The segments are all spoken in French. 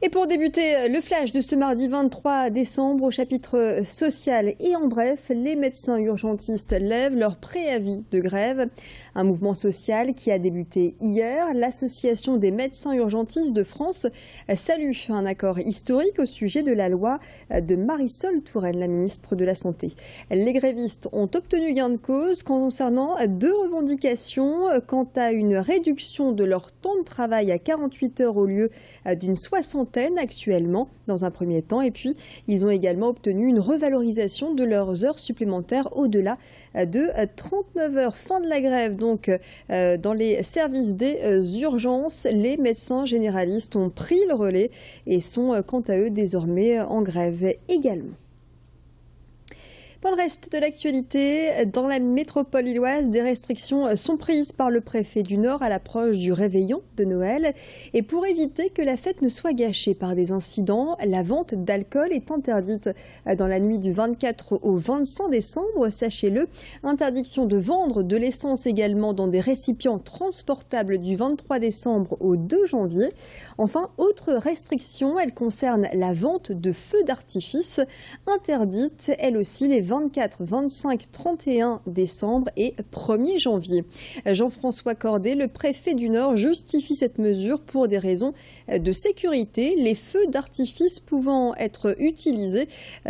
Et pour débuter le flash de ce mardi 23 décembre au chapitre social et en bref, les médecins urgentistes lèvent leur préavis de grève. Un mouvement social qui a débuté hier. L'Association des médecins urgentistes de France salue un accord historique au sujet de la loi de Marisol Touraine, la ministre de la Santé. Les grévistes ont obtenu gain de cause concernant deux revendications quant à une réduction de leur temps de travail à 48 heures au lieu d'une soixantaine actuellement dans un premier temps, et puis ils ont également obtenu une revalorisation de leurs heures supplémentaires au-delà de 39 heures. Fin de la grève donc dans les services des urgences. Les médecins généralistes ont pris le relais et sont quant à eux désormais en grève également. Dans le reste de l'actualité, dans la métropole lilloise, des restrictions sont prises par le préfet du Nord à l'approche du réveillon de Noël. Et pour éviter que la fête ne soit gâchée par des incidents, la vente d'alcool est interdite dans la nuit du 24 au 25 décembre, sachez-le. Interdiction de vendre de l'essence également dans des récipients transportables du 23 décembre au 2 janvier. Enfin, autre restriction, elle concerne la vente de feux d'artifice, interdite elle aussi les 24, 25, 31 décembre et 1er janvier. Jean-François Cordet, le préfet du Nord, justifie cette mesure pour des raisons de sécurité, les feux d'artifice pouvant être utilisés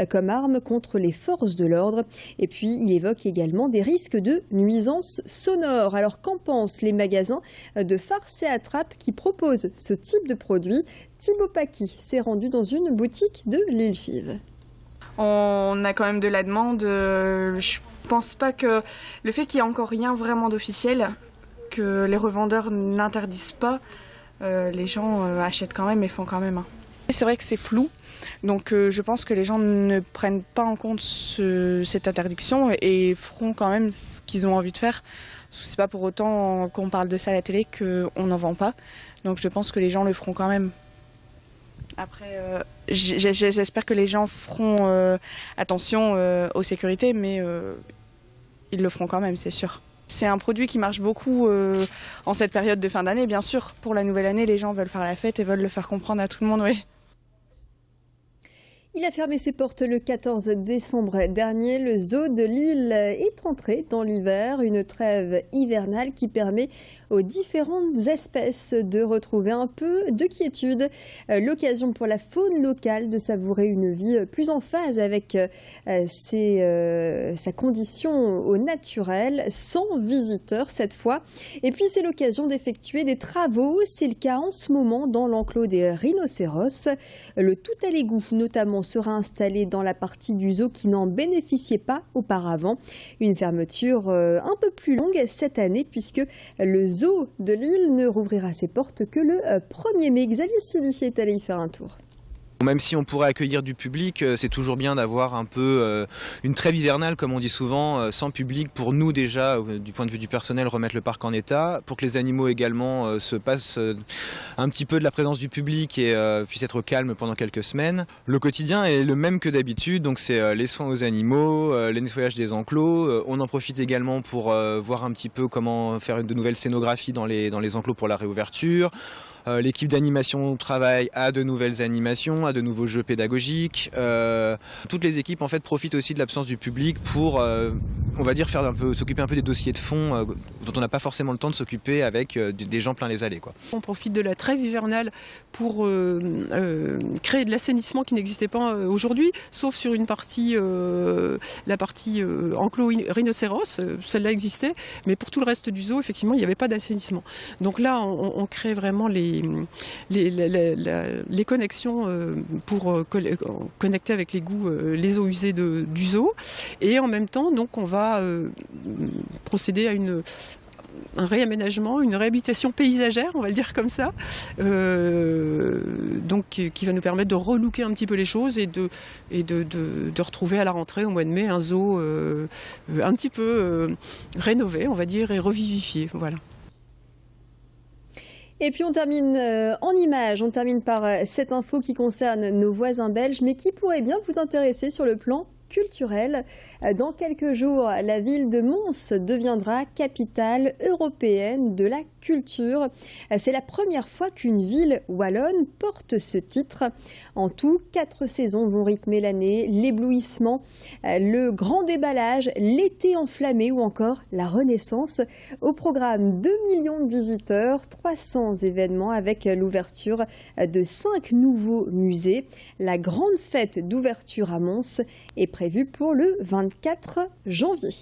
comme arme contre les forces de l'ordre. Et puis, il évoque également des risques de nuisances sonores. Alors, qu'en pensent les magasins de farce et attrape qui proposent ce type de produit? Thibaut Paqui s'est rendu dans une boutique de Lille-Fives. On a quand même de la demande. Je pense pas que le fait qu'il n'y ait encore rien vraiment d'officiel, que les revendeurs n'interdisent pas, les gens achètent quand même et font quand même. C'est vrai que c'est flou, donc je pense que les gens ne prennent pas en compte cette interdiction et feront quand même ce qu'ils ont envie de faire. C'est pas pour autant qu'on parle de ça à la télé qu'on n'en vend pas, donc je pense que les gens le feront quand même. Après, j'espère que les gens feront attention aux sécurités, mais ils le feront quand même, c'est sûr. C'est un produit qui marche beaucoup en cette période de fin d'année, bien sûr. Pour la nouvelle année, les gens veulent faire la fête et veulent le faire comprendre à tout le monde, oui. Il a fermé ses portes le 14 décembre dernier. Le zoo de Lille est entré dans l'hiver, une trêve hivernale qui permet aux différentes espèces de retrouver un peu de quiétude. L'occasion pour la faune locale de savourer une vie plus en phase avec sa condition au naturel, sans visiteurs cette fois. Et puis c'est l'occasion d'effectuer des travaux. C'est le cas en ce moment dans l'enclos des rhinocéros. Le tout à l'égout notamment sera installé dans la partie du zoo qui n'en bénéficiait pas auparavant. Une fermeture un peu plus longue cette année puisque le zoo de Lille ne rouvrira ses portes que le 1er mai. Xavier Sili est allé y faire un tour. Même si on pourrait accueillir du public, c'est toujours bien d'avoir un peu une trêve hivernale, comme on dit souvent, sans public, pour nous déjà, du point de vue du personnel, remettre le parc en état, pour que les animaux également se passent un petit peu de la présence du public et puissent être calmes pendant quelques semaines. Le quotidien est le même que d'habitude, donc c'est les soins aux animaux, les nettoyages des enclos. On en profite également pour voir un petit peu comment faire de nouvelles scénographies dans les enclos pour la réouverture. L'équipe d'animation travaille à de nouvelles animations, à de nouveaux jeux pédagogiques. Toutes les équipes en fait profitent aussi de l'absence du public pour, on va dire, s'occuper un peu des dossiers de fond dont on n'a pas forcément le temps de s'occuper avec des gens plein les allées, quoi. On profite de la trêve hivernale pour créer de l'assainissement qui n'existait pas aujourd'hui, sauf sur une partie, la partie enclos rhinocéros, celle-là existait, mais pour tout le reste du zoo, effectivement, il n'y avait pas d'assainissement. Donc là, on crée vraiment les connexions pour connecter avec les eaux usées du zoo. Et en même temps, donc, on va procéder à un réaménagement, une réhabilitation paysagère, on va le dire comme ça, donc qui va nous permettre de relooker un petit peu les choses et de retrouver à la rentrée au mois de mai un zoo un petit peu rénové, on va dire, et revivifié. Voilà. Et puis on termine en images, on termine par cette info qui concerne nos voisins belges, mais qui pourrait bien vous intéresser sur le plan culturel. Dans quelques jours, la ville de Mons deviendra capitale européenne de la culture. C'est la première fois qu'une ville wallonne porte ce titre. En tout, 4 saisons vont rythmer l'année, l'éblouissement, le grand déballage, l'été enflammé ou encore la Renaissance. Au programme, 2 millions de visiteurs, 300 événements avec l'ouverture de 5 nouveaux musées. La grande fête d'ouverture à Mons est prévue pour le 24 janvier.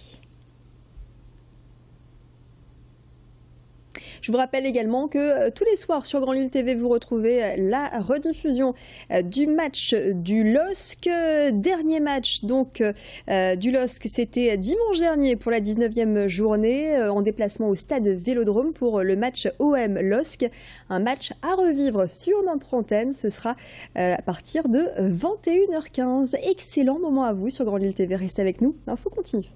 Je vous rappelle également que tous les soirs sur Grand Lille TV, vous retrouvez la rediffusion du match du LOSC. Dernier match donc du LOSC, c'était dimanche dernier pour la 19e journée en déplacement au stade Vélodrome pour le match OM-LOSC. Un match à revivre sur notre antenne. Ce sera à partir de 21h15. Excellent moment à vous sur Grand Lille TV. Restez avec nous. L'info continue.